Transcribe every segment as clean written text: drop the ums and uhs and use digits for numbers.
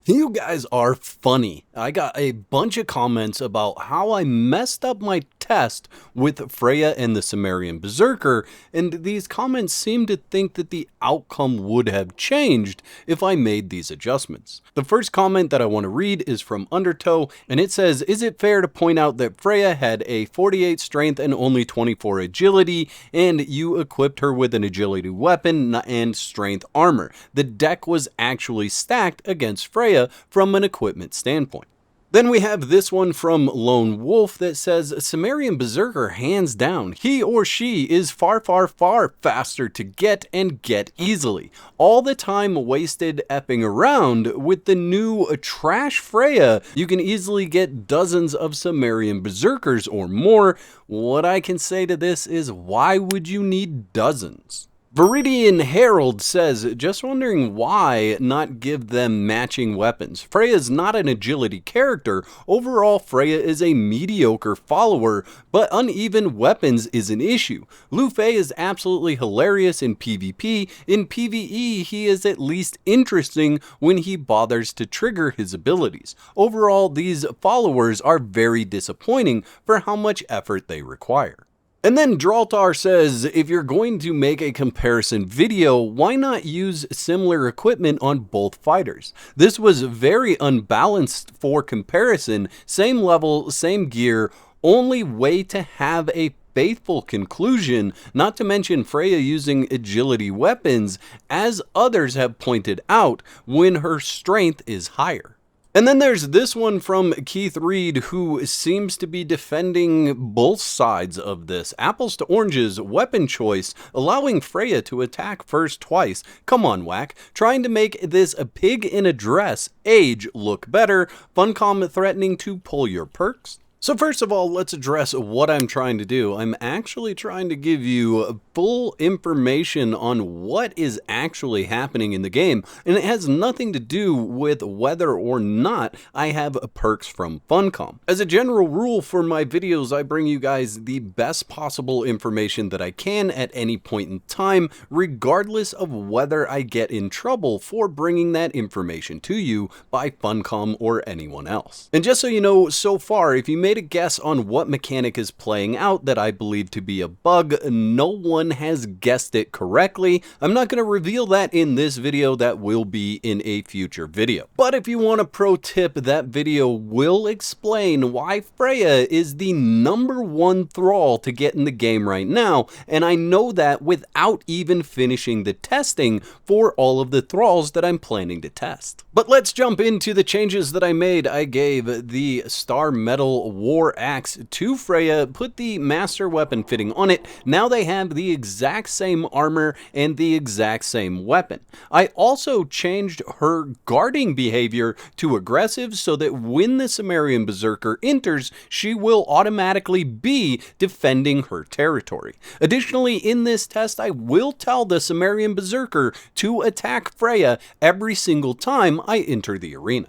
You guys are funny. I got a bunch of comments about how I messed up my test with Freya and the Cimmerian Berserker, and these comments seem to think that the outcome would have changed if I made these adjustments. The first comment that I want to read is from Undertow, and it says, "Is it fair to point out that Freya had a 48 strength and only 24 agility, and you equipped her with an agility weapon and strength armor? The deck was actually stacked against Freya from an equipment standpoint." Then we have this one from Lone Wolf that says, "Cimmerian Berserker hands down. He or she is far faster to get and get easily. All the time wasted epping around with the new trash Freya, you can easily get dozens of Cimmerian Berserkers or more. What I can say to this is, why would you need dozens?" Viridian Herald says, "Just wondering why not give them matching weapons. Freya's not an agility character. Overall, Freya is a mediocre follower, but uneven weapons is an issue. Lu Fei is absolutely hilarious in PvP. In PvE, he is at least interesting when he bothers to trigger his abilities. Overall, these followers are very disappointing for how much effort they require." And then Draltar says, "If you're going to make a comparison video, why not use similar equipment on both fighters? This was very unbalanced for comparison, same level, same gear, only way to have a faithful conclusion, not to mention Freya using agility weapons, as others have pointed out, when her strength is higher." And then there's this one from Keith Reed, who seems to be defending both sides of this. "Apples to oranges, weapon choice, allowing Freya to attack first twice. Come on, Whack. Trying to make this a pig in a dress age look better. Funcom threatening to pull your perks." So first of all, let's address what I'm trying to do. I'm actually trying to give you full information on what is actually happening in the game, and it has nothing to do with whether or not I have perks from Funcom. As a general rule for my videos, I bring you guys the best possible information that I can at any point in time, regardless of whether I get in trouble for bringing that information to you by Funcom or anyone else. And just so you know, so far, if you made a guess on what mechanic is playing out that I believe to be a bug, no one has guessed it correctly. I'm not going to reveal that in this video. That will be in a future video. But if you want a pro tip, that video will explain why Freya is the #1 thrall to get in the game right now, and I know that without even finishing the testing for all of the thralls that I'm planning to test. But let's jump into the changes that I made. I gave the Star Metal War Axe to Freya, put the Master Weapon fitting on it. Now they have the exact same armor and the exact same weapon. I also changed her guarding behavior to aggressive so that when the Cimmerian Berserker enters, she will automatically be defending her territory. Additionally, in this test, I will tell the Cimmerian Berserker to attack Freya every single time I enter the arena.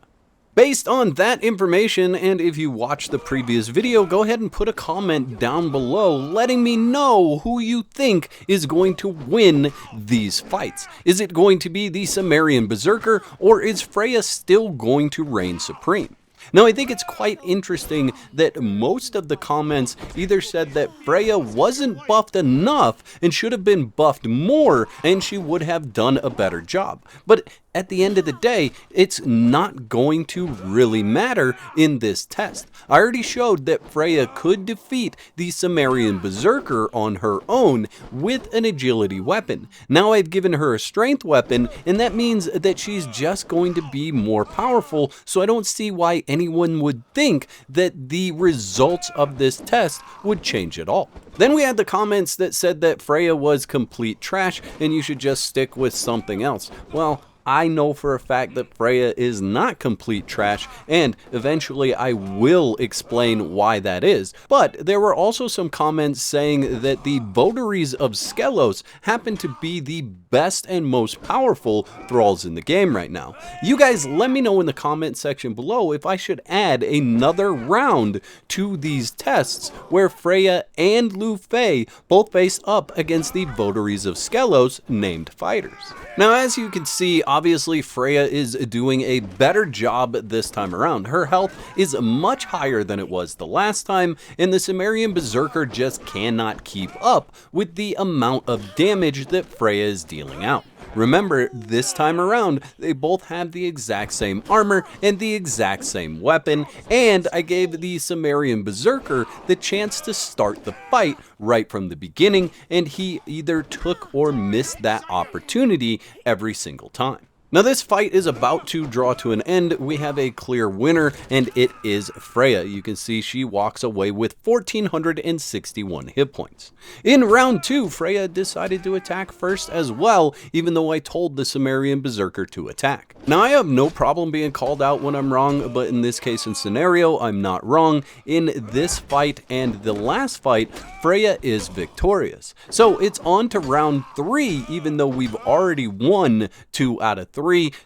Based on that information, and if you watched the previous video, go ahead and put a comment down below letting me know who you think is going to win these fights. Is it going to be the Cimmerian Berserker, or is Freya still going to reign supreme? Now, I think it's quite interesting that most of the comments either said that Freya wasn't buffed enough and should have been buffed more, and she would have done a better job. But at the end of the day, it's not going to really matter in this test. I already showed that Freya could defeat the Cimmerian Berserker on her own with an agility weapon. Now I've given her a strength weapon, and that means that she's just going to be more powerful, so I don't see why anyone would think that the results of this test would change at all. Then we had the comments that said that Freya was complete trash and you should just stick with something else. Well, I know for a fact that Freya is not complete trash, and eventually I will explain why that is. But there were also some comments saying that the votaries of Skelos happen to be the best and most powerful thralls in the game right now. You guys let me know in the comment section below if I should add another round to these tests where Freya and Lu Fei both face up against the votaries of Skelos named fighters. Now, as you can see, obviously Freya is doing a better job this time around. Her health is much higher than it was the last time, and the Cimmerian Berserker just cannot keep up with the amount of damage that Freya is dealing out. Remember, this time around, they both have the exact same armor and the exact same weapon, and I gave the Cimmerian Berserker the chance to start the fight right from the beginning, and he either took or missed that opportunity every single time. Now this fight is about to draw to an end. We have a clear winner, and it is Freya. You can see she walks away with 1,461 hit points. In round 2, Freya decided to attack first as well, even though I told the Cimmerian Berserker to attack. Now I have no problem being called out when I'm wrong, but in this case and scenario, I'm not wrong. In this fight and the last fight, Freya is victorious. So it's on to round 3, even though we've already won 2 out of 3,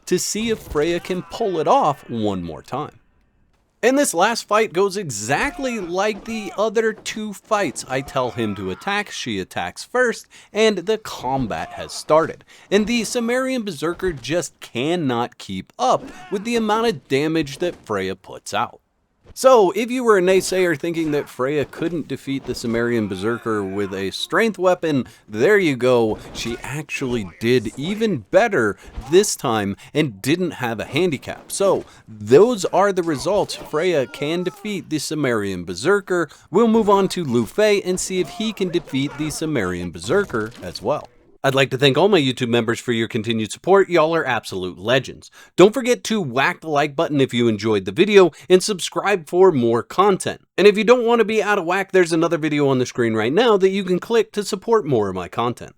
to see if Freya can pull it off one more time. And this last fight goes exactly like the other 2 fights. I tell him to attack, she attacks first, and the combat has started. And the Cimmerian Berserker just cannot keep up with the amount of damage that Freya puts out. So, if you were a naysayer thinking that Freya couldn't defeat the Cimmerian Berserker with a strength weapon, there you go. She actually did even better this time and didn't have a handicap. So, those are the results. Freya can defeat the Cimmerian Berserker. We'll move on to Lu Fei and see if he can defeat the Cimmerian Berserker as well. I'd like to thank all my YouTube members for your continued support. Y'all are absolute legends. Don't forget to whack the like button if you enjoyed the video and subscribe for more content. And if you don't want to be out of whack, there's another video on the screen right now that you can click to support more of my content.